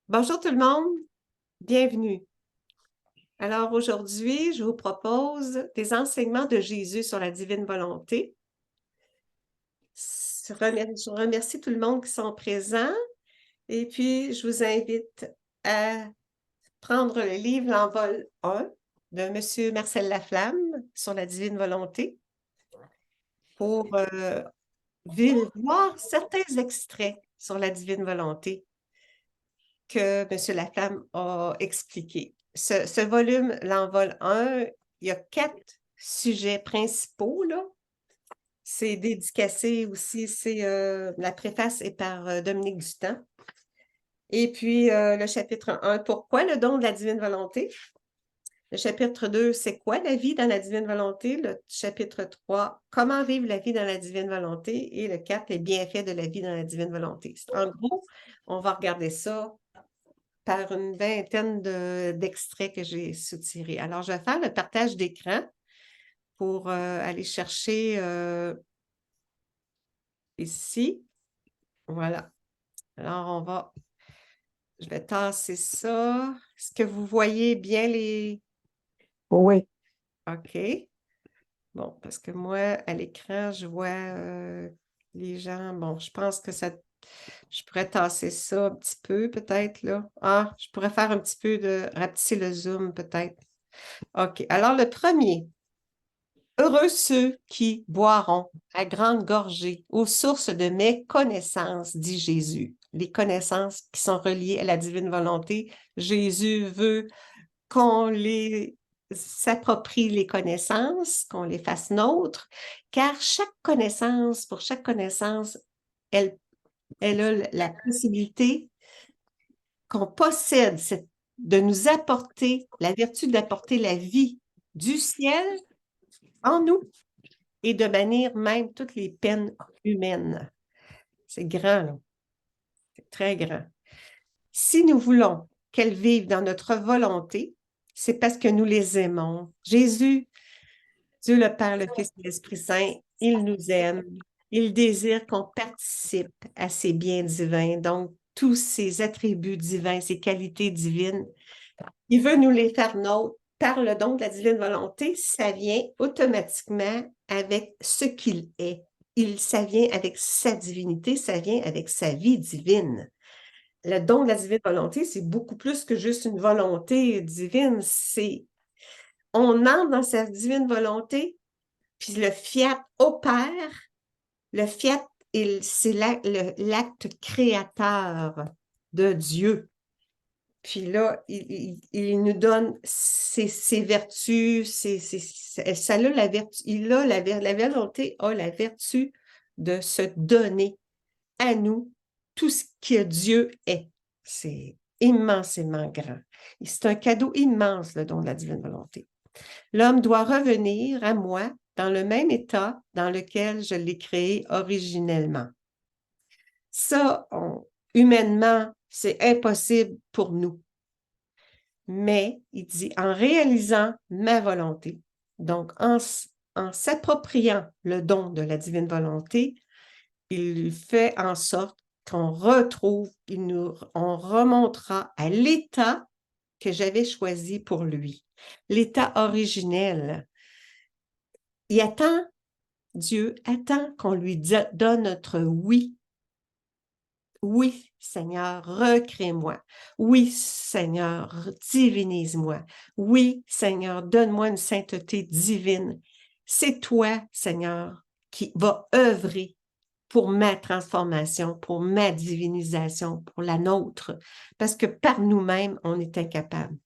Bonjour tout le monde, bienvenue. Alors aujourd'hui, je vous propose des enseignements de Jésus sur la divine volonté. Je remercie tout le monde qui sont présents et puis je vous invite à prendre le livre L'Envol 1 de M. Marcel Laflamme sur la divine volonté pour voir certains extraits sur la divine volonté que M. Laflamme a expliqué. Ce volume, L'Envol 1, il y a 4 sujets principaux, là. C'est dédicacé aussi, la préface est par Dominique Dutan. Et puis, le chapitre 1, pourquoi le don de la divine volonté? Le chapitre 2, c'est quoi la vie dans la divine volonté? Le chapitre 3, comment vivre la vie dans la divine volonté? Et le 4, les bienfaits de la vie dans la divine volonté. En gros, on va regarder ça par une vingtaine d'extraits que j'ai soutirés. Alors, je vais faire le partage d'écran pour aller chercher ici. Voilà. Alors, je vais tasser ça. Est-ce que vous voyez bien les... Oui. OK. Bon, parce que moi, à l'écran, je vois les gens. Bon, je pense que ça... Je pourrais tasser ça un petit peu, peut-être, là. Ah, je pourrais faire un petit peu de... rapetisser le zoom, peut-être. OK. Alors, le premier. Heureux ceux qui boiront à grande gorgée aux sources de mes connaissances, dit Jésus. Les connaissances qui sont reliées à la divine volonté. Jésus veut qu'on s'approprie les connaissances, qu'on les fasse nôtres, car pour chaque connaissance, elle a la possibilité qu'on possède de nous apporter la vertu d'apporter la vie du ciel en nous et de bannir même toutes les peines humaines. C'est grand, là. C'est très grand. Si nous voulons qu'elles vivent dans notre volonté, c'est parce que nous les aimons. Jésus, Dieu le Père, le Fils et l'Esprit Saint, il nous aime. Il désire qu'on participe à ses biens divins, donc tous ses attributs divins, ses qualités divines. Il veut nous les faire nôtres par le don de la divine volonté. Ça vient automatiquement avec ce qu'il est. Ça vient avec sa divinité, ça vient avec sa vie divine. Le don de la divine volonté, c'est beaucoup plus que juste une volonté divine. On entre dans sa divine volonté, puis le fiat opère. Le fiat, c'est l'acte créateur de Dieu. Puis là, il nous donne ses vertus, ça a la vertu, la volonté a la vertu de se donner à nous tout ce que Dieu est. C'est immensément grand. C'est un cadeau immense, le don de la divine volonté. L'homme doit revenir à moi dans le même état dans lequel je l'ai créé originellement. Ça, humainement, c'est impossible pour nous. Mais, il dit, en réalisant ma volonté, donc en s'appropriant le don de la divine volonté, il fait en sorte qu'on retrouve, on remontera à l'état que j'avais choisi pour lui, l'état originel. Dieu attend qu'on lui donne notre oui. Oui, Seigneur, recrée-moi. Oui, Seigneur, divinise-moi. Oui, Seigneur, donne-moi une sainteté divine. C'est toi, Seigneur, qui va œuvrer pour ma transformation, pour ma divinisation, pour la nôtre. Parce que par nous-mêmes, on est incapable.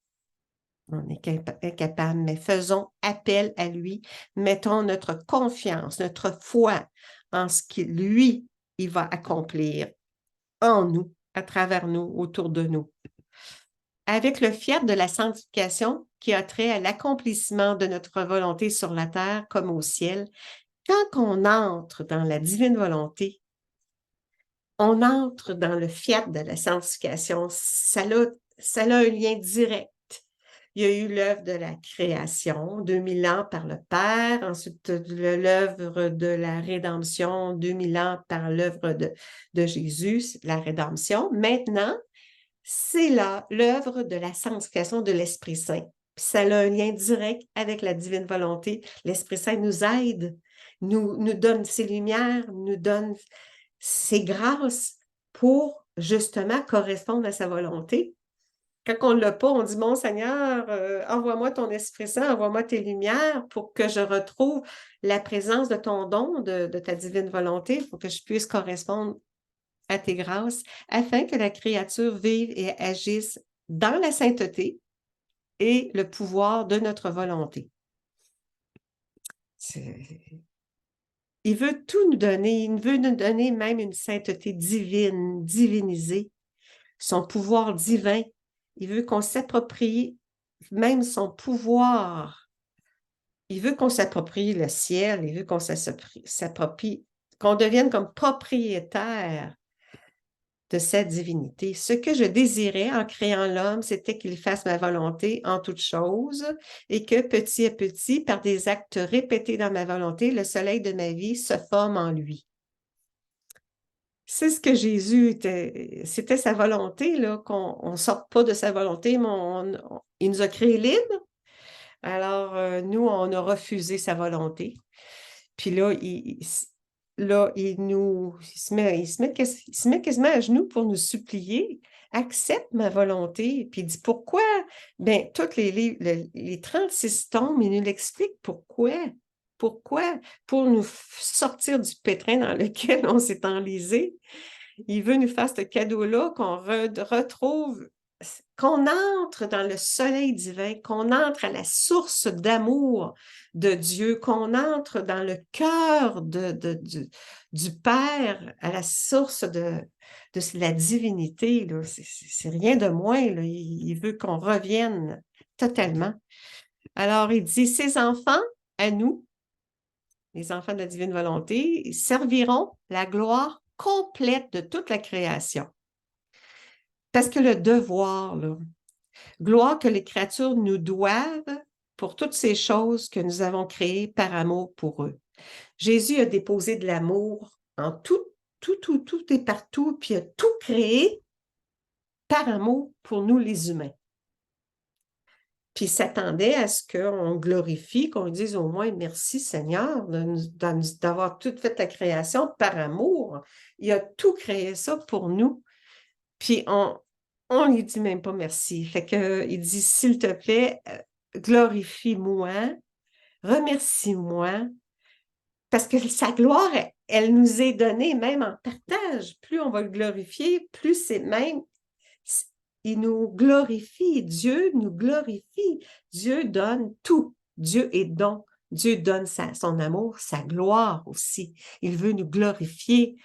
On est incapable, mais faisons appel à lui. Mettons notre confiance, notre foi en ce qu'il, lui, il va accomplir en nous, à travers nous, autour de nous. Avec le fiat de la sanctification qui a trait à l'accomplissement de notre volonté sur la terre comme au ciel, quand on entre dans la divine volonté, on entre dans le fiat de la sanctification. Ça a un lien direct Il y a eu l'œuvre de la création, 2000 ans par le Père, ensuite l'œuvre de la rédemption, 2000 ans par l'œuvre de Jésus, la rédemption. Maintenant, c'est là l'œuvre de la sanctification de l'Esprit Saint. Puis ça a un lien direct avec la divine volonté. L'Esprit Saint nous aide, nous donne ses lumières, nous donne ses grâces pour justement correspondre à sa volonté. Quand on ne l'a pas, on dit, bon Seigneur, envoie-moi ton Esprit Saint, envoie-moi tes lumières pour que je retrouve la présence de ton don, de ta divine volonté, pour que je puisse correspondre à tes grâces, afin que la créature vive et agisse dans la sainteté et le pouvoir de notre volonté. Il veut tout nous donner, il veut nous donner même une sainteté divine, divinisée, son pouvoir divin. Il veut qu'on s'approprie même son pouvoir. Il veut qu'on s'approprie le ciel, il veut qu'on s'approprie, qu'on devienne comme propriétaire de sa divinité. Ce que je désirais en créant l'homme, c'était qu'il fasse ma volonté en toutes choses et que petit à petit, par des actes répétés dans ma volonté, le soleil de ma vie se forme en lui. C'est ce que Jésus était, c'était sa volonté, là, qu'on ne sorte pas de sa volonté, mais il nous a créés libres. Alors, nous, on a refusé sa volonté. Puis là, il se met quasiment à genoux pour nous supplier. Accepte ma volonté. Puis il dit pourquoi? Bien, tous les 36 tomes, il nous l'explique pourquoi. Pourquoi? Pour nous sortir du pétrin dans lequel on s'est enlisé. Il veut nous faire ce cadeau-là, qu'on retrouve, qu'on entre dans le soleil divin, qu'on entre à la source d'amour de Dieu, qu'on entre dans le cœur du Père, à la source de la divinité. C'est rien de moins. Là. Il veut qu'on revienne totalement. Alors, il dit, ces enfants, à nous, les enfants de la divine volonté, serviront la gloire complète de toute la création. Parce que le devoir, là, gloire que les créatures nous doivent pour toutes ces choses que nous avons créées par amour pour eux. Jésus a déposé de l'amour en tout et partout, puis a tout créé par amour pour nous les humains. Puis il s'attendait à ce qu'on glorifie, qu'on dise au moins merci Seigneur d'avoir tout fait la création par amour. Il a tout créé ça pour nous. Puis on lui dit même pas merci. Fait que il dit s'il te plaît, glorifie-moi, remercie-moi, parce que sa gloire, elle nous est donnée même en partage. Plus on va le glorifier, plus c'est même il nous glorifie, Dieu nous glorifie. Dieu donne tout. Dieu est don. Dieu donne son amour, sa gloire aussi. Il veut nous glorifier.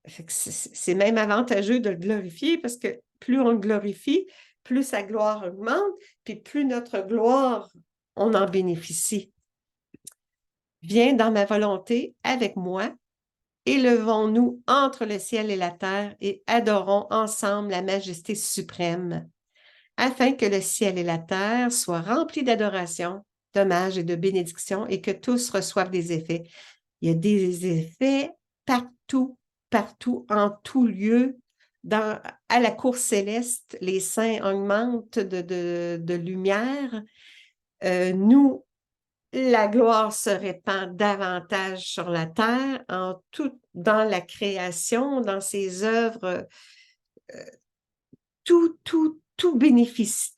C'est même avantageux de le glorifier parce que plus on le glorifie, plus sa gloire augmente, puis plus notre gloire, on en bénéficie. Viens dans ma volonté avec moi. Élevons-nous entre le ciel et la terre et adorons ensemble la majesté suprême, afin que le ciel et la terre soient remplis d'adoration, d'hommage et de bénédiction et que tous reçoivent des effets. Il y a des effets partout, en tout lieu. À la cour céleste, les saints augmentent de lumière. Nous, la gloire se répand davantage sur la terre, dans la création, dans ses œuvres. Tout bénéficie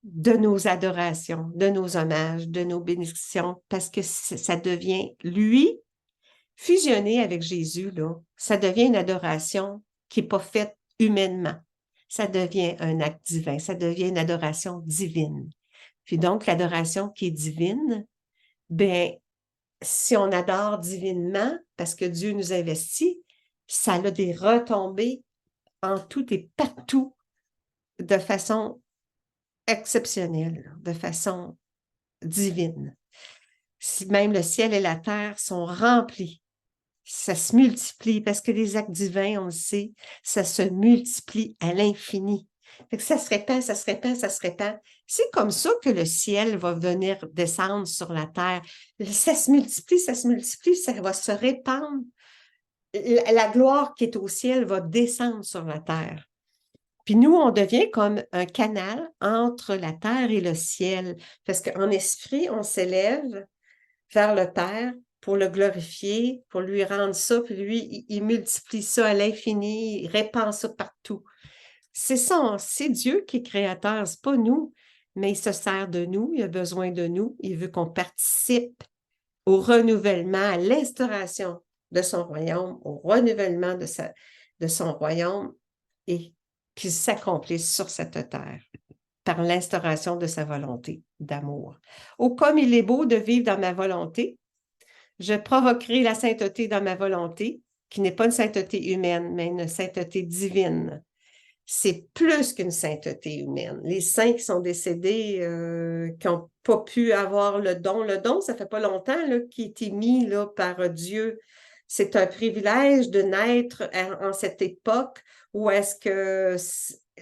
de nos adorations, de nos hommages, de nos bénédictions, parce que ça devient, lui, fusionné avec Jésus, là, ça devient une adoration qui n'est pas faite humainement. Ça devient un acte divin, ça devient une adoration divine. Puis donc, l'adoration qui est divine, bien, si on adore divinement, parce que Dieu nous investit, ça a des retombées en tout et partout de façon exceptionnelle, de façon divine. Si même le ciel et la terre sont remplis, ça se multiplie parce que les actes divins, on le sait, ça se multiplie à l'infini. Fait que ça se répand, ça se répand, ça se répand. C'est comme ça que le ciel va venir descendre sur la terre. Ça se multiplie, ça va se répandre. La gloire qui est au ciel va descendre sur la terre. Puis nous, on devient comme un canal entre la terre et le ciel. Parce qu'en esprit, on s'élève vers le Père pour le glorifier, pour lui rendre ça, puis lui, il multiplie ça à l'infini, il répand ça partout. C'est ça, c'est Dieu qui est créateur, c'est pas nous, mais il se sert de nous, il a besoin de nous, il veut qu'on participe au renouvellement, à l'instauration de son royaume, au renouvellement de son royaume et qu'il s'accomplisse sur cette terre par l'instauration de sa volonté d'amour. Oh, comme il est beau de vivre dans ma volonté, je provoquerai la sainteté dans ma volonté, qui n'est pas une sainteté humaine, mais une sainteté divine. C'est plus qu'une sainteté humaine. Les saints qui sont décédés, qui n'ont pas pu avoir le don, ça fait pas longtemps là, qui a été mis là, par Dieu. C'est un privilège de naître en cette époque où est-ce que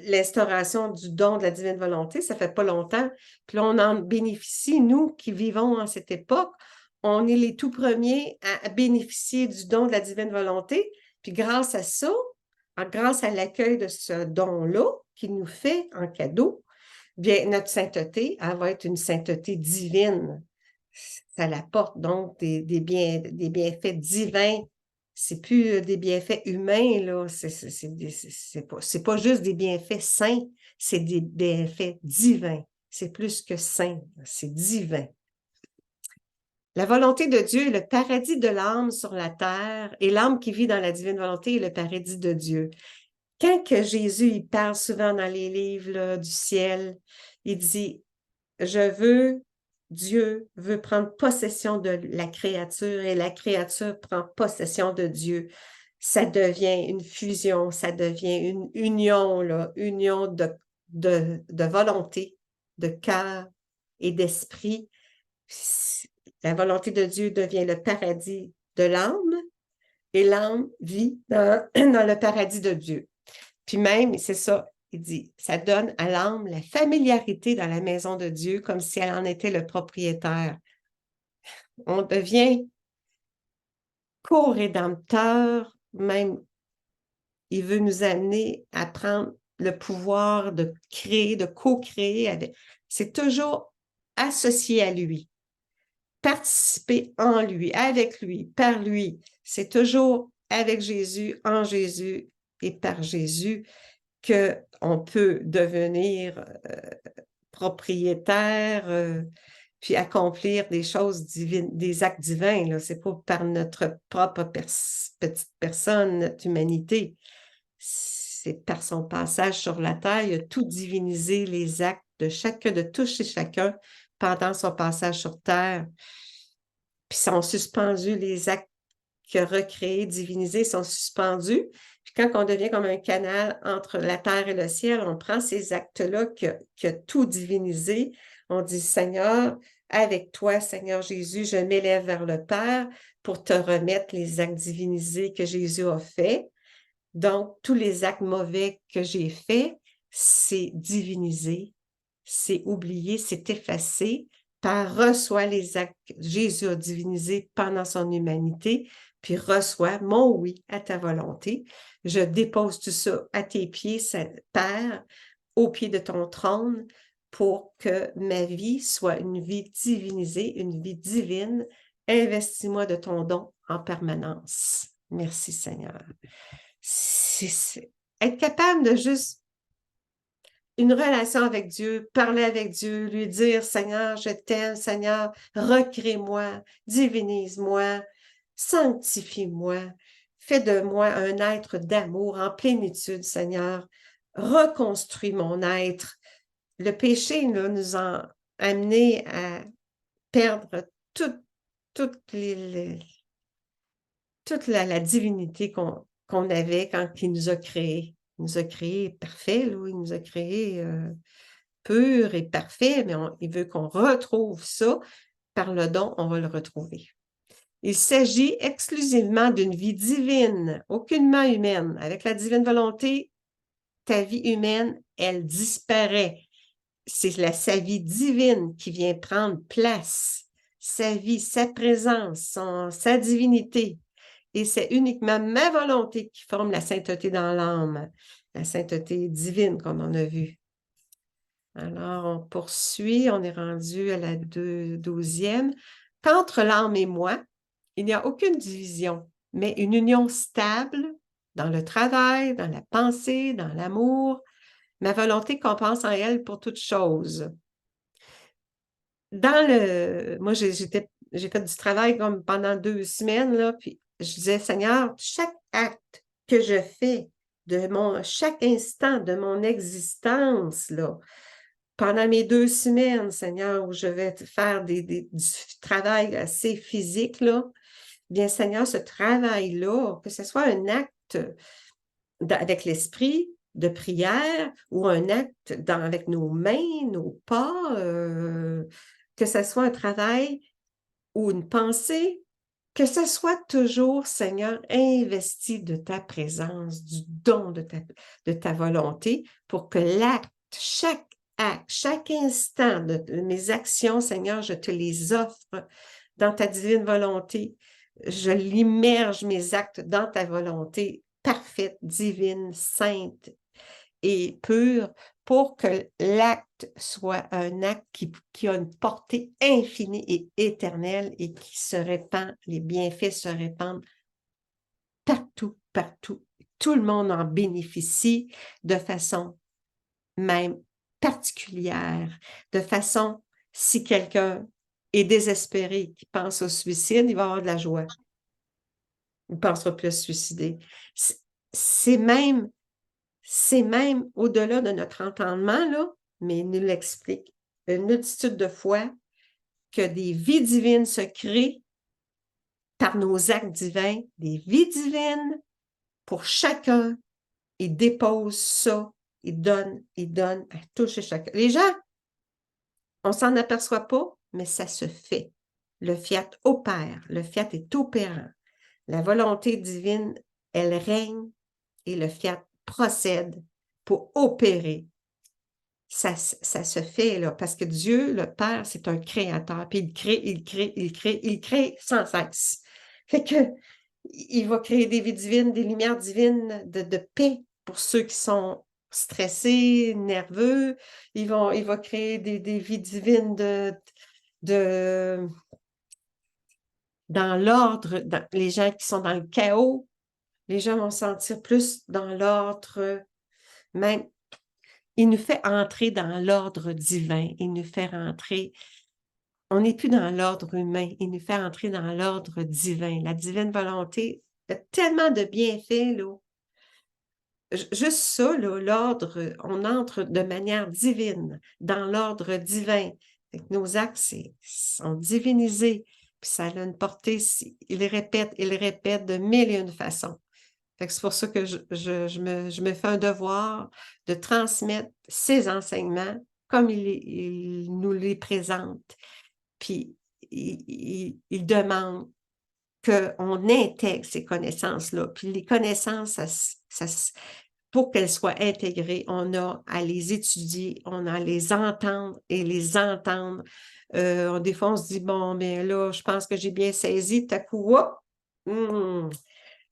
l'instauration du don de la divine volonté, ça fait pas longtemps. Puis là, on en bénéficie, nous qui vivons en cette époque. On est les tout premiers à bénéficier du don de la divine volonté. Puis grâce à ça, grâce à l'accueil de ce don-là qu'il nous fait en cadeau, bien, notre sainteté, elle va être une sainteté divine. Ça l'apporte donc des bienfaits divins. C'est plus des bienfaits humains, là. C'est pas juste des bienfaits saints, c'est des bienfaits divins. C'est plus que saint, c'est divin. La volonté de Dieu est le paradis de l'âme sur la terre, et l'âme qui vit dans la divine volonté est le paradis de Dieu. Quand que Jésus il parle souvent dans les livres là, du ciel, il dit Dieu veut prendre possession de la créature et la créature prend possession de Dieu. Ça devient une fusion, ça devient une union, là, union de volonté, de cœur et d'esprit. La volonté de Dieu devient le paradis de l'âme et l'âme vit dans le paradis de Dieu. Puis même, c'est ça, il dit, ça donne à l'âme la familiarité dans la maison de Dieu comme si elle en était le propriétaire. On devient co-rédempteur, même il veut nous amener à prendre le pouvoir de créer, de co-créer. C'est toujours associé à lui, participer en lui, avec lui, par lui. C'est toujours avec Jésus, en Jésus et par Jésus qu'on peut devenir propriétaire, puis accomplir des choses divines, des actes divins. Ce n'est pas par notre propre petite personne, notre humanité. C'est par son passage sur la terre, il a tout divinisé les actes de tous et chacun pendant son passage sur terre. Puis sont suspendus les actes qu'il a recréés, divinisés, sont suspendus. Puis quand on devient comme un canal entre la terre et le ciel, on prend ces actes-là qui a tout divinisé. On dit, Seigneur, avec toi, Seigneur Jésus, je m'élève vers le Père pour te remettre les actes divinisés que Jésus a faits. Donc, tous les actes mauvais que j'ai faits, c'est divinisé, c'est oublié, c'est effacé. Père reçoit les actes que Jésus a divinisés pendant son humanité, puis reçoit mon oui à ta volonté. Je dépose tout ça à tes pieds, Père, au pied de ton trône, pour que ma vie soit une vie divinisée, une vie divine. Investis-moi de ton don en permanence. Merci, Seigneur. Être capable de juste une relation avec Dieu, parler avec Dieu, lui dire, Seigneur, je t'aime, Seigneur, recrée-moi, divinise-moi, sanctifie-moi, fais de moi un être d'amour en plénitude, Seigneur, reconstruis mon être. Le péché là, nous a amenés à perdre toute la divinité qu'on avait quand il nous a créés. Il nous a créés parfaits, là, il nous a créés purs et parfaits, mais il veut qu'on retrouve ça. Par le don, on va le retrouver. Il s'agit exclusivement d'une vie divine, aucunement humaine. Avec la divine volonté, ta vie humaine elle disparaît. C'est sa vie divine qui vient prendre place, sa vie, sa présence, sa divinité. Et c'est uniquement ma volonté qui forme la sainteté dans l'âme, la sainteté divine, comme on a vu. Alors, on poursuit, on est rendu à la 12e. Qu'entre l'âme et moi, il n'y a aucune division, mais une union stable dans le travail, dans la pensée, dans l'amour. Ma volonté compense en elle pour toute chose. Moi, j'ai fait du travail comme pendant 2 semaines, là, puis je disais, Seigneur, chaque acte que je fais, chaque instant de mon existence, là, pendant mes 2 semaines, Seigneur, où je vais faire du travail assez physique, là, bien, Seigneur, ce travail-là, que ce soit un acte avec l'esprit de prière ou un acte avec nos mains, nos pas, que ce soit un travail ou une pensée, que ce soit toujours, Seigneur, investi de ta présence, du don de ta volonté, pour que chaque acte, chaque instant de mes actions, Seigneur, je te les offre dans ta divine volonté. Je l'immerge mes actes dans ta volonté parfaite, divine, sainte et pure, pour que l'acte soit un acte qui a une portée infinie et éternelle et qui se répand, les bienfaits se répandent partout, partout. Tout le monde en bénéficie de façon même particulière, de façon, si quelqu'un est désespéré, qui pense au suicide, il va avoir de la joie. Il ne pensera plus à se suicider. C'est même au-delà de notre entendement, là, mais il nous l'explique une multitude de fois que des vies divines se créent par nos actes divins, des vies divines pour chacun. Il dépose ça, il donne à tous et chacun. Les gens, on ne s'en aperçoit pas, mais ça se fait. Le fiat opère, le fiat est opérant. La volonté divine, elle règne et le fiat procède pour opérer. Ça se fait, là, parce que Dieu, le Père, c'est un créateur, puis il crée sans cesse. Fait que, il va créer des vies divines, des lumières divines de paix pour ceux qui sont stressés, nerveux. Il va créer des vies divines dans l'ordre, les gens qui sont dans le chaos, les gens vont se sentir plus dans l'ordre, même. Il nous fait entrer dans l'ordre divin. Il nous fait rentrer. On n'est plus dans l'ordre humain. Il nous fait entrer dans l'ordre divin. La divine volonté a tellement de bienfaits, là. Juste ça, là, l'ordre, on entre de manière divine, dans l'ordre divin. Fait que nos actes sont divinisés. Puis ça a une portée, il répète de mille et une façons. C'est pour ça que je me fais un devoir de transmettre ces enseignements comme il nous les présente. Puis, il demande qu'on intègre ces connaissances-là. Puis les connaissances, pour qu'elles soient intégrées, on a à les étudier, on a à les entendre et les entendre. Des fois, on se dit, bon, bien là, je pense que j'ai bien saisi. Tout à coup,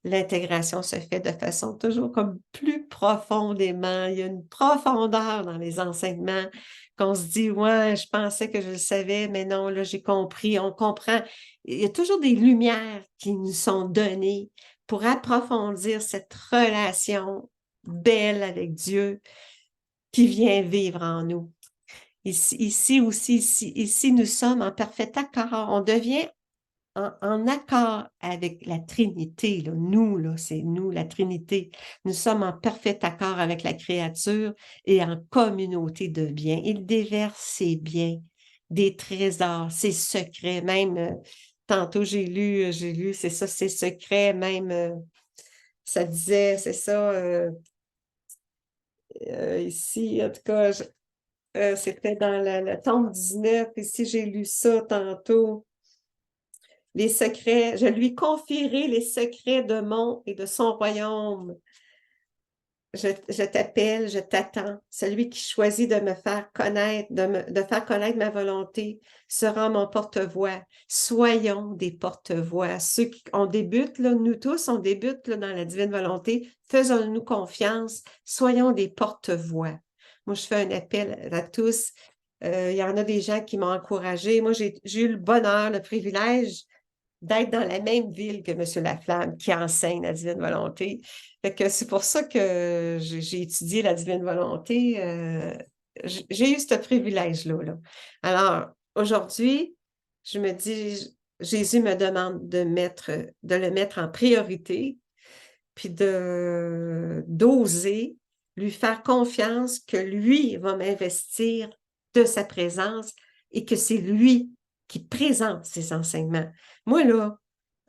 l'intégration se fait de façon toujours comme plus profondément. Il y a une profondeur dans les enseignements qu'on se dit, ouais, je pensais que je le savais, mais non, là, j'ai compris, on comprend. Il y a toujours des lumières qui nous sont données pour approfondir cette relation belle avec Dieu qui vient vivre en nous. Ici, nous sommes en parfait accord. On devient en accord avec la Trinité. Là. Nous, là, c'est nous, la Trinité. Nous sommes en parfait accord avec la créature et en communauté de biens. Il déverse ses biens, des trésors, ses secrets. Même, tantôt, j'ai lu, c'est ça, ses secrets, même, ça disait, c'est ça, ici, en tout cas, c'était dans la tombe 19. Ici, j'ai lu ça tantôt. Les secrets, je lui confierai les secrets de mon et de son royaume. je t'appelle, je t'attends. Celui qui choisit de me faire connaître, de faire connaître ma volonté sera mon porte-voix. Soyons des porte-voix. On débute, là, nous tous, on débute là, dans la divine volonté. Faisons-nous confiance. Soyons des porte-voix. Moi, je fais un appel à tous. Il y en a des gens qui m'ont encouragé. Moi, j'ai eu le bonheur, le privilège d'être dans la même ville que M. Laflamme qui enseigne la divine volonté. Fait que c'est pour ça que j'ai étudié la divine volonté. J'ai eu ce privilège-là. Là. Alors, aujourd'hui, je me dis, Jésus me demande de le mettre en priorité, puis d'oser lui faire confiance que lui va m'investir de sa présence et que c'est lui qui présente ses enseignements. Moi, là,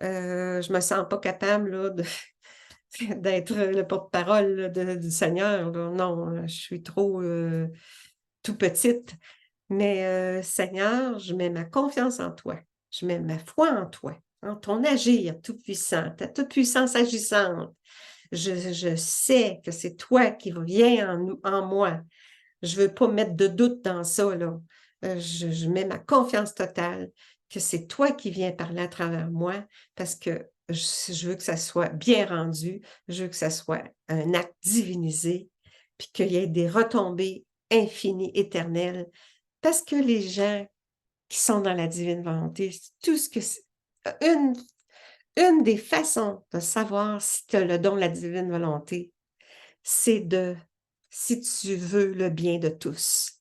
je me sens pas capable là, d'être le porte-parole du Seigneur. Là. Non, je suis trop tout petite. Mais Seigneur, je mets ma confiance en toi. Je mets ma foi en toi, en ton agir tout-puissant, ta toute-puissance agissante. Je sais que c'est toi qui viens en moi. Je ne veux pas mettre de doute dans ça, là. Je mets ma confiance totale que c'est toi qui viens parler à travers moi parce que je veux que ça soit bien rendu, je veux que ça soit un acte divinisé, puis qu'il y ait des retombées infinies, éternelles, parce que les gens qui sont dans la divine volonté, tout ce que c'est, une, une des façons de savoir si tu as le don de la divine volonté, c'est si tu veux le bien de tous,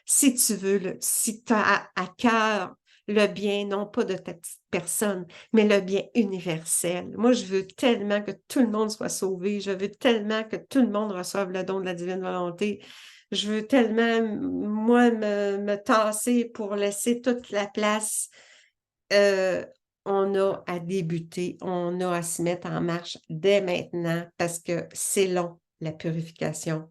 si tu veux, si tu as à cœur le bien, non pas de ta petite personne, mais le bien universel. Moi, je veux tellement que tout le monde soit sauvé, je veux tellement que tout le monde reçoive le don de la divine volonté. Je veux tellement, moi, me tasser pour laisser toute la place. Euh, on a à débuter, on a à se mettre en marche dès maintenant parce que c'est long, la purification.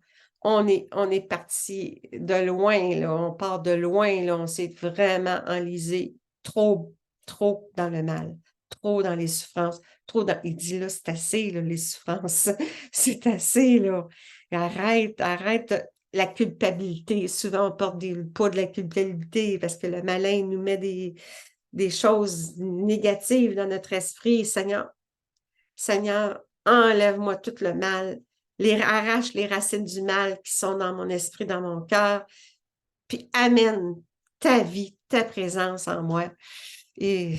On est parti de loin, là, on part de loin, là, on s'est vraiment enlisé trop, trop dans le mal, trop dans les souffrances, trop dans... Il dit là, c'est assez, là, les souffrances, c'est assez, là. Arrête, arrête la culpabilité. Souvent, on porte le poids de la culpabilité parce que le malin nous met des choses négatives dans notre esprit. Seigneur, Seigneur, enlève-moi tout le mal, arrache les racines du mal qui sont dans mon esprit, dans mon cœur, puis amène ta vie, ta présence en moi. Et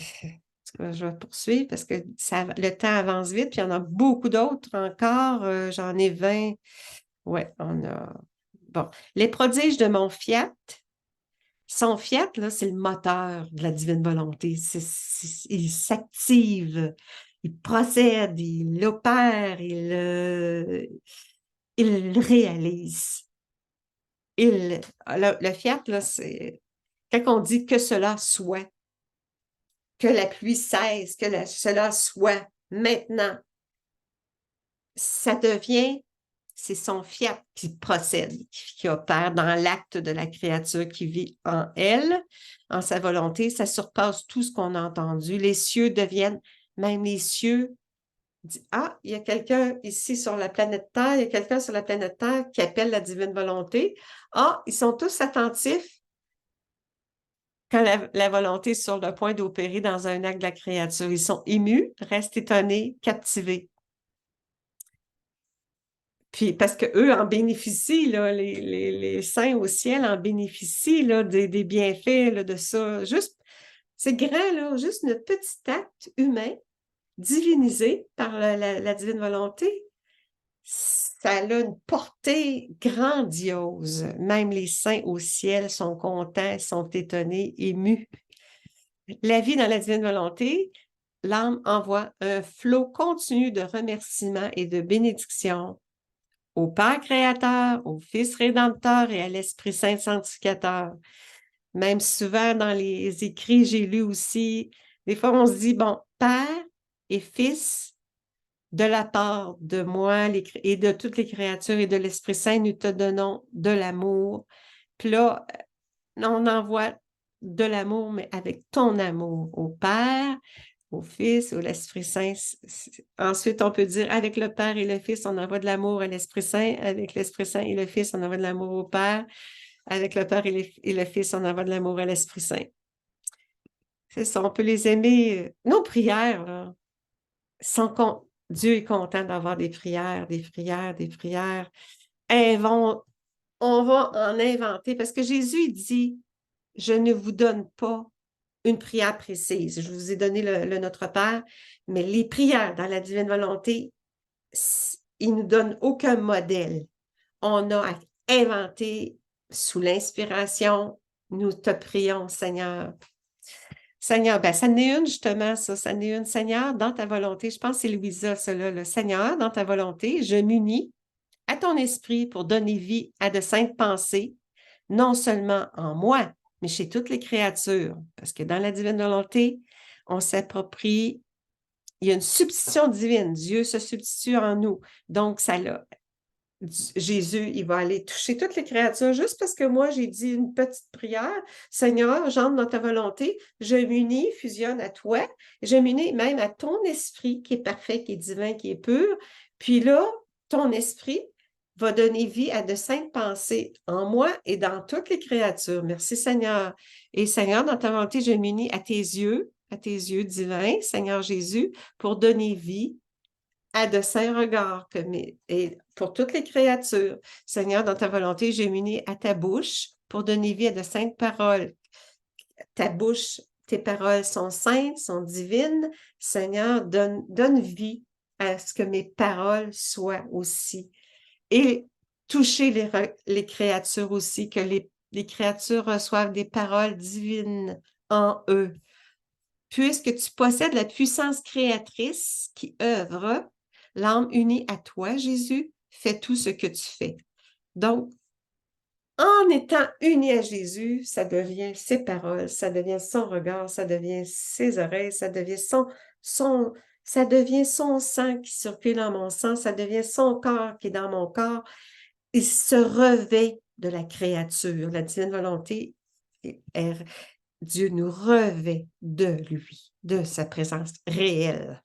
je vais poursuivre parce que le temps avance vite, puis il y en a beaucoup d'autres encore. J'en ai 20. Ouais, on a... Bon, les prodiges de mon fiat, son fiat, là, c'est le moteur de la divine volonté. Il s'active, il procède, il opère, il réalise. Le fiat, là, c'est quand on dit que cela soit, que la pluie cesse, cela soit maintenant, ça devient, c'est son fiat qui procède, qui opère dans l'acte de la créature qui vit en elle, en sa volonté. Ça surpasse tout ce qu'on a entendu. Les cieux deviennent, même les cieux, ah, il y a quelqu'un ici sur la planète Terre, il y a quelqu'un sur la planète Terre qui appelle la divine volonté. Ah, ils sont tous attentifs quand la volonté est sur le point d'opérer dans un acte de la créature. Ils sont émus, restent étonnés, captivés. Puis parce qu'eux en bénéficient, là, les saints au ciel en bénéficient là, des bienfaits là, de ça. Juste, c'est grand, là, juste notre petit acte humain, divinisé par la divine volonté. Ça a une portée grandiose. Même les saints au ciel sont contents, sont étonnés, émus. La vie dans la divine volonté, l'âme envoie un flot continu de remerciements et de bénédictions au Père créateur, au Fils rédempteur et à l'Esprit Saint sanctificateur. Même souvent dans les écrits, j'ai lu aussi, des fois on se dit, bon, Père et Fils, de la part de moi et de toutes les créatures et de l'Esprit Saint, nous te donnons de l'amour. Puis là, on envoie de l'amour, mais avec ton amour au Père, au Fils, ou l'Esprit Saint. Ensuite, on peut dire avec le Père et le Fils, on envoie de l'amour à l'Esprit Saint. Avec l'Esprit Saint et le Fils, on envoie de l'amour au Père. Avec le Père et le Fils, on envoie de l'amour à l'Esprit Saint. C'est ça, on peut les aimer. Nos prières, là, Dieu est content d'avoir des prières, des prières, des prières. On va en inventer parce que Jésus il dit, je ne vous donne pas une prière précise. Je vous ai donné le Notre Père, mais les prières dans la divine volonté, il ne nous donne aucun modèle. On a à inventer sous l'inspiration. Nous te prions, Seigneur. Seigneur, ben, ça n'est une justement, ça n'est une. Seigneur, dans ta volonté, je pense que c'est Louisa, cela, le Seigneur, dans ta volonté, je m'unis à ton esprit pour donner vie à de saintes pensées, non seulement en moi, mais chez toutes les créatures. Parce que dans la divine volonté, on s'approprie, il y a une substitution divine. Dieu se substitue en nous. Donc, ça l'a. Jésus, il va aller toucher toutes les créatures juste parce que moi, j'ai dit une petite prière. Seigneur, j'entre dans ta volonté, je m'unis, fusionne à toi, je m'unis même à ton esprit qui est parfait, qui est divin, qui est pur. Puis là, ton esprit va donner vie à de saintes pensées en moi et dans toutes les créatures. Merci Seigneur. Et Seigneur, dans ta volonté, je m'unis à tes yeux divins, Seigneur Jésus, pour donner vie à de saints regards et pour toutes les créatures. Seigneur, dans ta volonté, j'ai m'unis à ta bouche pour donner vie à de saintes paroles. Ta bouche, tes paroles sont saintes, sont divines. Seigneur, donne vie à ce que mes paroles soient aussi. Et toucher les créatures aussi, que les créatures reçoivent des paroles divines en eux. Puisque tu possèdes la puissance créatrice qui œuvre, l'âme unie à toi, Jésus, fait tout ce que tu fais. Donc, en étant unie à Jésus, ça devient ses paroles, ça devient son regard, ça devient ses oreilles, ça devient ça devient son sang qui circule dans mon sang, ça devient son corps qui est dans mon corps. Il se revêt de la créature. La divine volonté, Dieu nous revêt de lui, de sa présence réelle.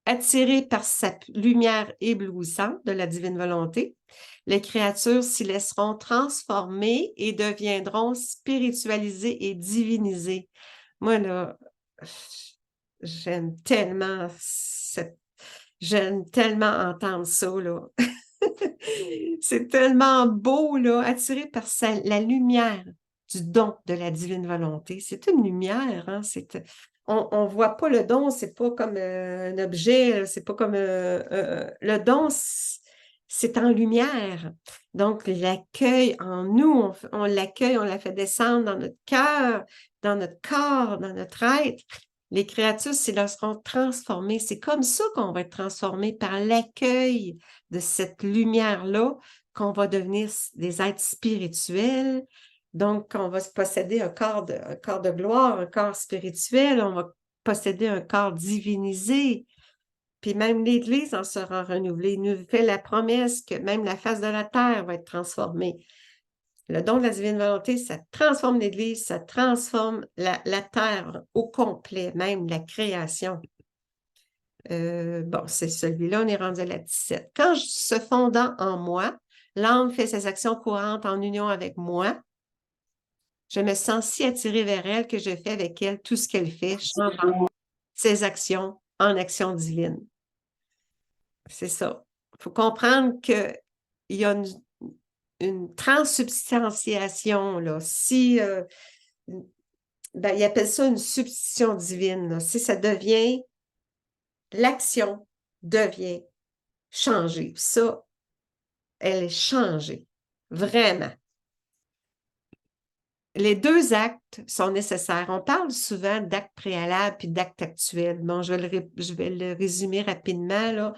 Attirés par sa lumière éblouissante de la divine volonté, les créatures s'y laisseront transformer et deviendront spiritualisées et divinisées. Moi, là, j'aime tellement entendre ça, là. C'est tellement beau, là, attiré par la lumière du don de la divine volonté. C'est une lumière, hein? On ne voit pas le don, c'est pas comme un objet, c'est pas comme le don, c'est en lumière. Donc, l'accueil en nous, on l'accueille, on la fait descendre dans notre cœur, dans notre corps, dans notre être. Les créatures s'y laisseront transformer. C'est comme ça qu'on va être transformé par l'accueil de cette lumière-là, qu'on va devenir des êtres spirituels. Donc, on va se posséder un corps de gloire, un corps spirituel, on va posséder un corps divinisé. Puis même l'Église en sera renouvelée. Il nous fait la promesse que même la face de la terre va être transformée. Le don de la divine volonté, ça transforme l'Église, ça transforme la terre au complet, même la création. Bon, c'est celui-là, on est rendu à la 17. Quand se fondant en moi, l'âme fait ses actions courantes en union avec moi, je me sens si attirée vers elle que je fais avec elle tout ce qu'elle fait, changeant ses actions en actions divines. C'est ça. Il faut comprendre qu'il y a une transsubstantiation, là. Si, ben, ils appellent ça une substitution divine, là. Si ça devient, l'action devient changée. Ça, elle est changée. Vraiment. Les deux actes sont nécessaires. On parle souvent d'actes préalables puis d'actes actuels. Bon, je vais le résumer rapidement, là.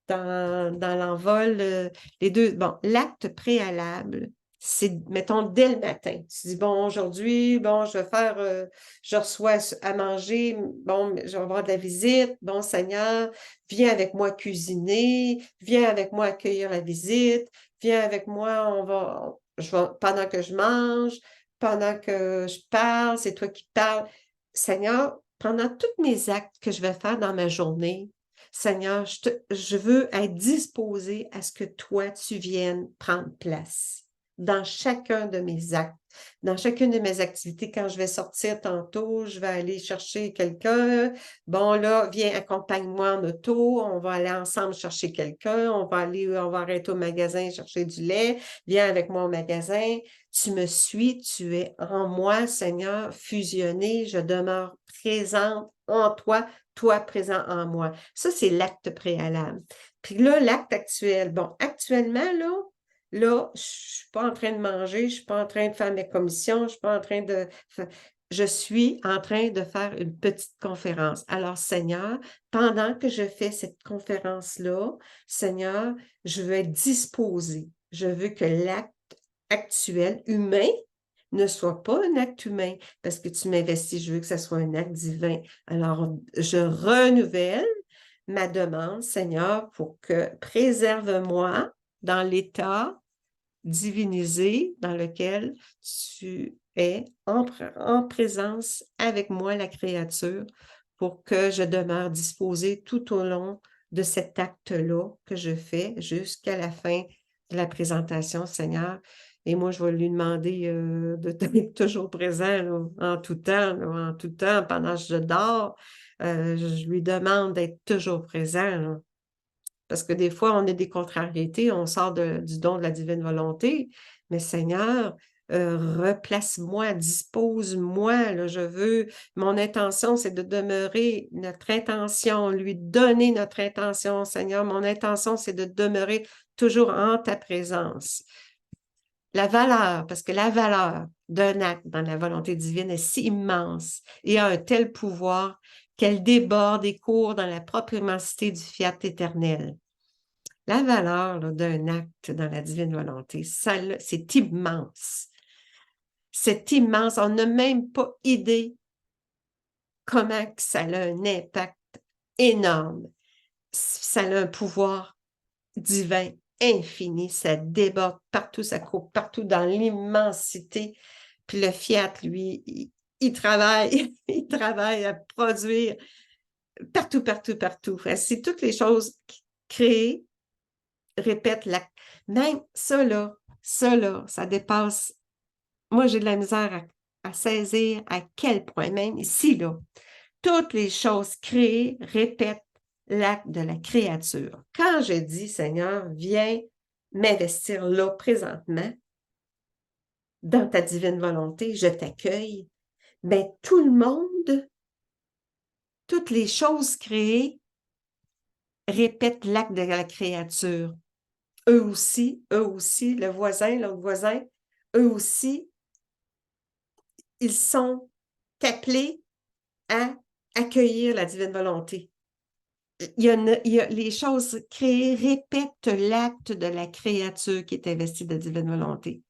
Dans l'envol, les deux. Bon, l'acte préalable, c'est, mettons, dès le matin. Tu dis, bon, aujourd'hui, bon, je reçois à manger, bon, je vais avoir de la visite, bon, Seigneur, viens avec moi cuisiner, viens avec moi accueillir la visite, viens avec moi, pendant que je mange, pendant que je parle, c'est toi qui parles. Seigneur, pendant tous mes actes que je vais faire dans ma journée, Seigneur, je veux être disposée à ce que toi, tu viennes prendre place dans chacun de mes actes, dans chacune de mes activités. Quand je vais sortir tantôt, je vais aller chercher quelqu'un. Bon, là, viens, accompagne-moi en auto. On va aller ensemble chercher quelqu'un. On va arrêter au magasin chercher du lait. Viens avec moi au magasin. Tu me suis, tu es en moi, Seigneur, fusionné. Je demeure présente en toi, toi présent en moi. Ça, c'est l'acte préalable. Puis là, l'acte actuel. Bon, actuellement, là, je suis pas en train de manger, je suis pas en train de faire mes commissions, je suis pas en train de... Je suis en train de faire une petite conférence. Alors, Seigneur, pendant que je fais cette conférence-là, Seigneur, je veux être disposée. Je veux que l'acte actuel, humain, ne soit pas un acte humain, parce que tu m'investis, je veux que ce soit un acte divin. Alors, je renouvelle ma demande, Seigneur, pour que préserve-moi dans l'état divinisé dans lequel tu es en présence avec moi, la créature, pour que je demeure disposée tout au long de cet acte-là que je fais jusqu'à la fin de la présentation, Seigneur. Et moi, je vais lui demander d'être toujours présent là, en tout temps, là, en tout temps, pendant que je dors. Je lui demande d'être toujours présent. Là. Parce que des fois, on a des contrariétés, on sort du don de la divine volonté. Mais Seigneur, replace-moi, dispose-moi. Là, mon intention, c'est de demeurer notre intention, lui donner notre intention, Seigneur. Mon intention, c'est de demeurer toujours en ta présence. La valeur, parce que la valeur d'un acte dans la volonté divine est si immense et a un tel pouvoir qu'elle déborde et court dans la propre immensité du fiat éternel. La valeur d'un acte dans la divine volonté, c'est immense. C'est immense. On n'a même pas idée comment que ça a un impact énorme. Ça a un pouvoir divin infini. Ça déborde partout, ça court partout dans l'immensité. Puis le fiat, lui, il travaille, il travaille à produire partout, partout, partout. C'est toutes les choses créées répète l'acte. Même ça, ça dépasse. Moi, j'ai de la misère à saisir à quel point, même ici, là, toutes les choses créées répètent l'acte de la créature. Quand je dis, Seigneur, viens m'investir là présentement, dans ta divine volonté, je t'accueille, bien, tout le monde, toutes les choses créées répètent l'acte de la créature. Eux aussi, le voisin, l'autre voisin, eux aussi, ils sont appelés à accueillir la divine volonté. Les choses créées répètent l'acte de la créature qui est investie de divine volonté.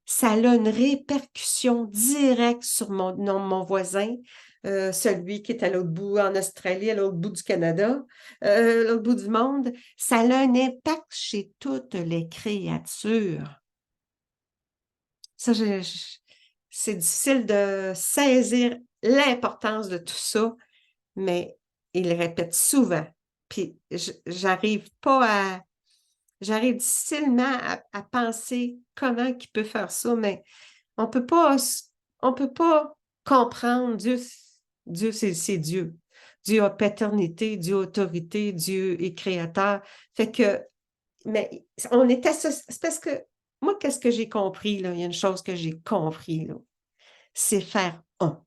Ça a une répercussion directe sur mon voisin, celui qui est à l'autre bout, en Australie, à l'autre bout du Canada, à l'autre bout du monde. Ça a un impact chez toutes les créatures. Ça, c'est difficile de saisir l'importance de tout ça, mais il le répète souvent. Puis j'arrive difficilement à penser comment il peut faire ça, mais on peut pas comprendre Dieu. Dieu, c'est Dieu. Dieu a paternité, Dieu a autorité, Dieu est créateur. Fait que, mais on est associé. C'est parce que moi, qu'est-ce que j'ai compris, là? Il y a une chose que j'ai compris, là. C'est faire un.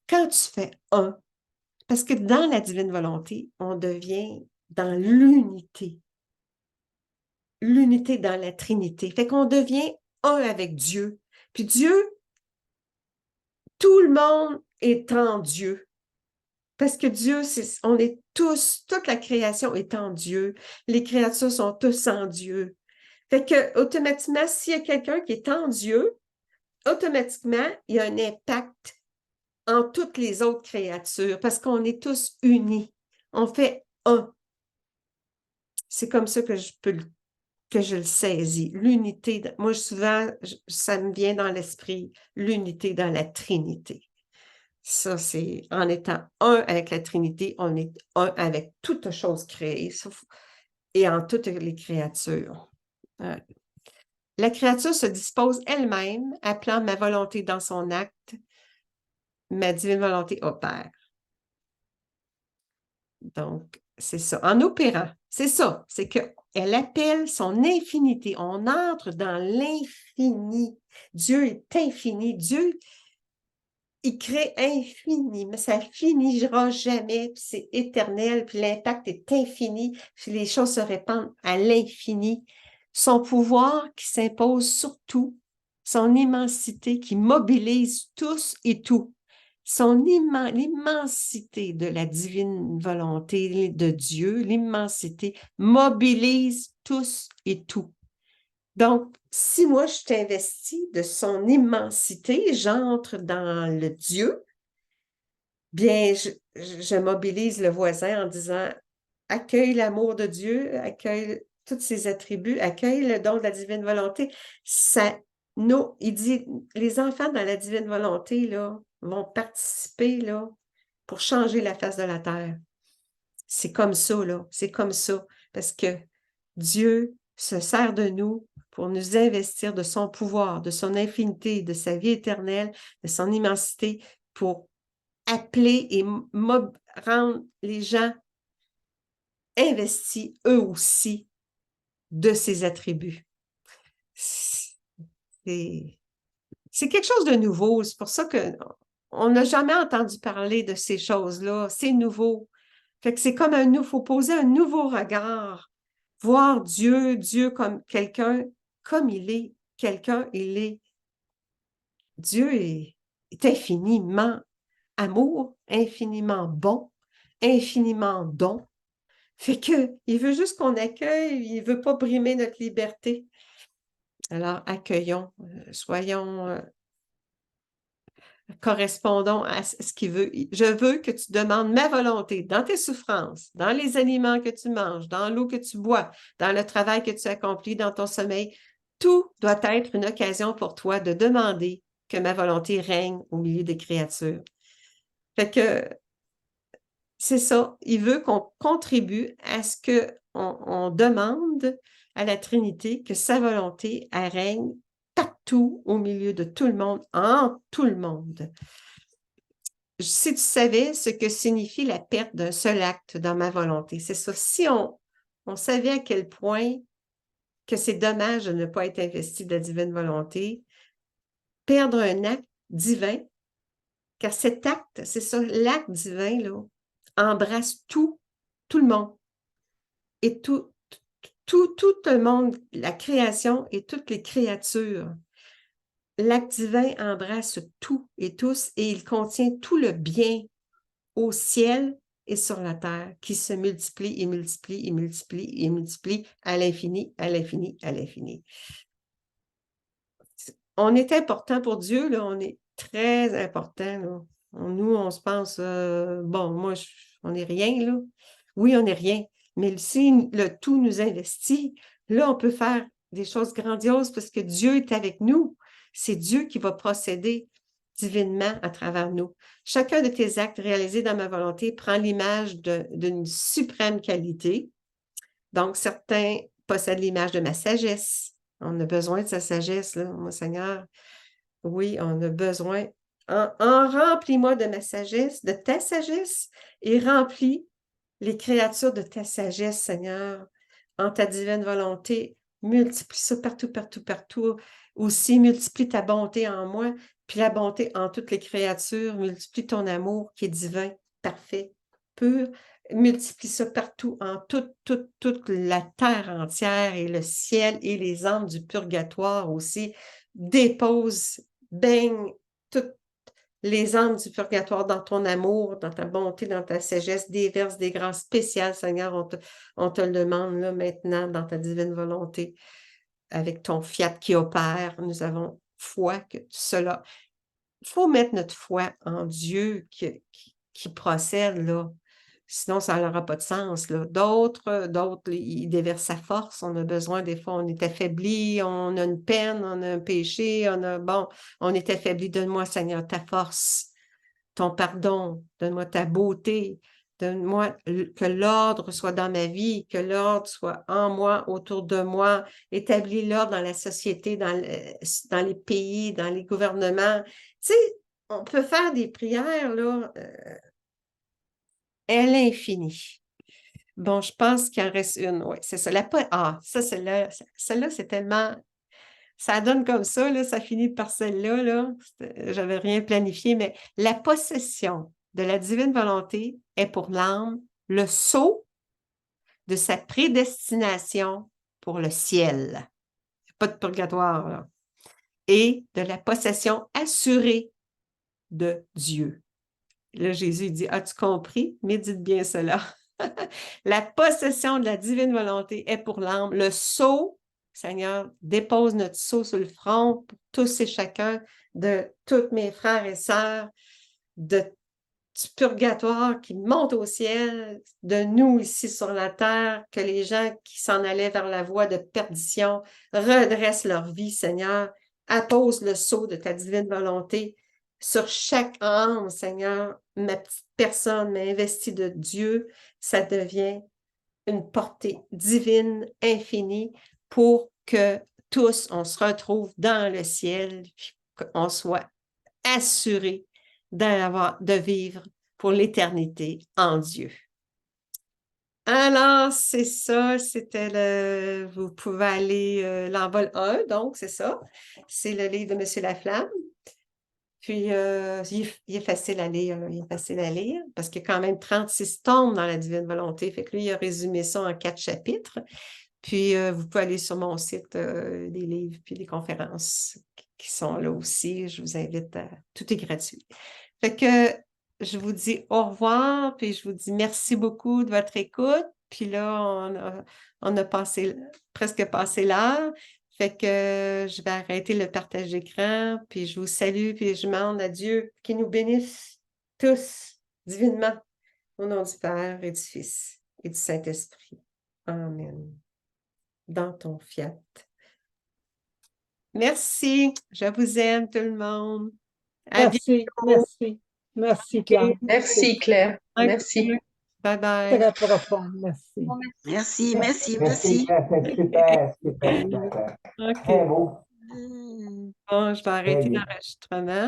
Quand tu fais un, parce que dans la divine volonté, on devient dans l'unité. L'unité dans la Trinité. Fait qu'on devient un avec Dieu. Puis Dieu, tout le monde est en Dieu. Parce que Dieu, on est tous, toute la création est en Dieu. Les créatures sont tous en Dieu. Fait que, automatiquement, s'il y a quelqu'un qui est en Dieu, automatiquement, il y a un impact en toutes les autres créatures parce qu'on est tous unis. On fait un. C'est comme ça que je le saisis. L'unité. Moi, souvent, ça me vient dans l'esprit, l'unité dans la Trinité. Ça, c'est en étant un avec la Trinité, on est un avec toutes choses créées et en toutes les créatures. La créature se dispose elle-même, appelant ma volonté dans son acte, ma divine volonté opère. Donc, c'est ça. En opérant, c'est ça. C'est qu'elle appelle son infinité. On entre dans l'infini. Dieu est infini. Dieu, il crée infini, mais ça finira jamais, puis c'est éternel, puis l'impact est infini, puis les choses se répandent à l'infini. Son pouvoir qui s'impose sur tout, son immensité qui mobilise tous et tout, l'immensité de la divine volonté de Dieu, l'immensité mobilise tous et tout. Donc, si moi je t'investis de son immensité, j'entre dans le Dieu, bien, je mobilise le voisin en disant accueille l'amour de Dieu, accueille tous ses attributs, accueille le don de la divine volonté. Il dit, les enfants dans la divine volonté là, vont participer là, pour changer la face de la terre. C'est comme ça, là. C'est comme ça. Parce que Dieu se sert de nous pour nous investir de son pouvoir, de son infinité, de sa vie éternelle, de son immensité, pour appeler et rendre les gens investis, eux aussi, de ses attributs. C'est quelque chose de nouveau. C'est pour ça qu'on n'a jamais entendu parler de ces choses-là. C'est nouveau. Fait que c'est comme il faut poser un nouveau regard, voir Dieu comme quelqu'un, comme il est. Quelqu'un, il est. Dieu est infiniment amour, infiniment bon, infiniment don. Fait que il veut juste qu'on accueille, il veut pas brimer notre liberté. Alors, accueillons, soyons, correspondons à ce qu'il veut. Je veux que tu demandes ma volonté dans tes souffrances, dans les aliments que tu manges, dans l'eau que tu bois, dans le travail que tu accomplis, dans ton sommeil. Tout doit être une occasion pour toi de demander que ma volonté règne au milieu des créatures. Fait que c'est ça. Il veut qu'on contribue à ce qu'on demande à la Trinité que sa volonté elle règne partout au milieu de tout le monde, en tout le monde. Si tu savais ce que signifie la perte d'un seul acte dans ma volonté, c'est ça. Si on savait à quel point que c'est dommage de ne pas être investi de la divine volonté, perdre un acte divin, car cet acte, c'est ça, l'acte divin, là, embrasse tout le monde. Et tout le monde, la création et toutes les créatures. L'acte divin embrasse tout et tous et il contient tout le bien au ciel et sur la terre qui se multiplie et multiplie et multiplie et multiplie à l'infini, à l'infini, à l'infini. On est important pour Dieu, là, on est très important. Là. Nous, on se pense, bon, moi, on n'est rien, là. Oui, on n'est rien. Mais si le tout nous investit, là, on peut faire des choses grandioses parce que Dieu est avec nous. C'est Dieu qui va procéder divinement à travers nous. Chacun de tes actes réalisés dans ma volonté prend l'image d'une suprême qualité. Donc, certains possèdent l'image de ma sagesse. On a besoin de sa sagesse, là, mon Seigneur. Oui, on a besoin. Remplis-moi de ma sagesse, de ta sagesse, et remplis les créatures de ta sagesse, Seigneur, en ta divine volonté. Multiplie ça partout, partout, partout. Aussi, multiplie ta bonté en moi, puis la bonté en toutes les créatures. Multiplie ton amour qui est divin, parfait, pur. Multiplie ça partout, en toute la terre entière et le ciel et les âmes du purgatoire aussi. Dépose, baigne toutes les âmes du purgatoire dans ton amour, dans ta bonté, dans ta sagesse, déverse des grâces spéciales, Seigneur. On te le demande là maintenant dans ta divine volonté, avec ton fiat qui opère. Nous avons foi que cela. Il faut mettre notre foi en Dieu qui procède, là. Sinon, ça n'aura pas de sens. D'autres, ils déversent sa force. On a besoin, des fois, on est affaibli, on a une peine, on a un péché, on est affaibli. Donne-moi, Seigneur, ta force ton pardon, donne-moi ta beauté, donne-moi que l'ordre soit dans ma vie, que l'ordre soit en moi, autour de moi, établis l'ordre dans la société, dans les pays, dans les gouvernements. Tu sais, on peut faire des prières, là, à l'infini. Bon, je pense qu'il en reste une, oui, c'est ça. Ça, celle-là, c'est tellement... Ça donne comme ça, là, ça finit par celle-là, là. J'avais rien planifié, mais la possession de la divine volonté est pour l'âme le sceau de sa prédestination pour le ciel. Pas de purgatoire, là. Et de la possession assurée de Dieu. Là, Jésus dit, as-tu compris? Médite bien cela. La possession de la divine volonté est pour l'âme le sceau. Seigneur, dépose notre sceau sur le front pour tous et chacun de tous mes frères et sœurs du purgatoire qui monte au ciel, de nous ici sur la terre, que les gens qui s'en allaient vers la voie de perdition redressent leur vie, Seigneur. Appose le sceau de ta divine volonté sur chaque âme, Seigneur. Ma petite personne m'investit de Dieu, ça devient une portée divine, infinie, pour que tous, on se retrouve dans le ciel, qu'on soit assurés de vivre pour l'éternité en Dieu. Alors, c'est ça, vous pouvez aller, l'envol 1, donc c'est ça. C'est le livre de M. Laflamme. Puis, il est facile à lire, là. Il est facile à lire parce qu'il y a quand même 36 tomes dans la divine volonté. Fait que lui, il a résumé ça en 4 chapitres. Puis, vous pouvez aller sur mon site, des livres puis des conférences qui sont là aussi. Je vous invite à... Tout est gratuit. Fait que je vous dis au revoir, puis je vous dis merci beaucoup de votre écoute. Puis là, on a presque passé l'heure. Fait que je vais arrêter le partage d'écran, puis je vous salue, puis je demande à Dieu qu'il nous bénisse tous divinement, au nom du Père et du Fils et du Saint-Esprit. Amen. Dans ton fiat. Merci. Je vous aime, tout le monde. À Merci, bientôt. merci. Merci, Claire. Merci, Claire. Merci. Bye bye. Très profond, merci. Merci, merci, Merci, merci. c'est super, super, super. OK. Très beau. Bon, je vais Très arrêter bien. l'enregistrement.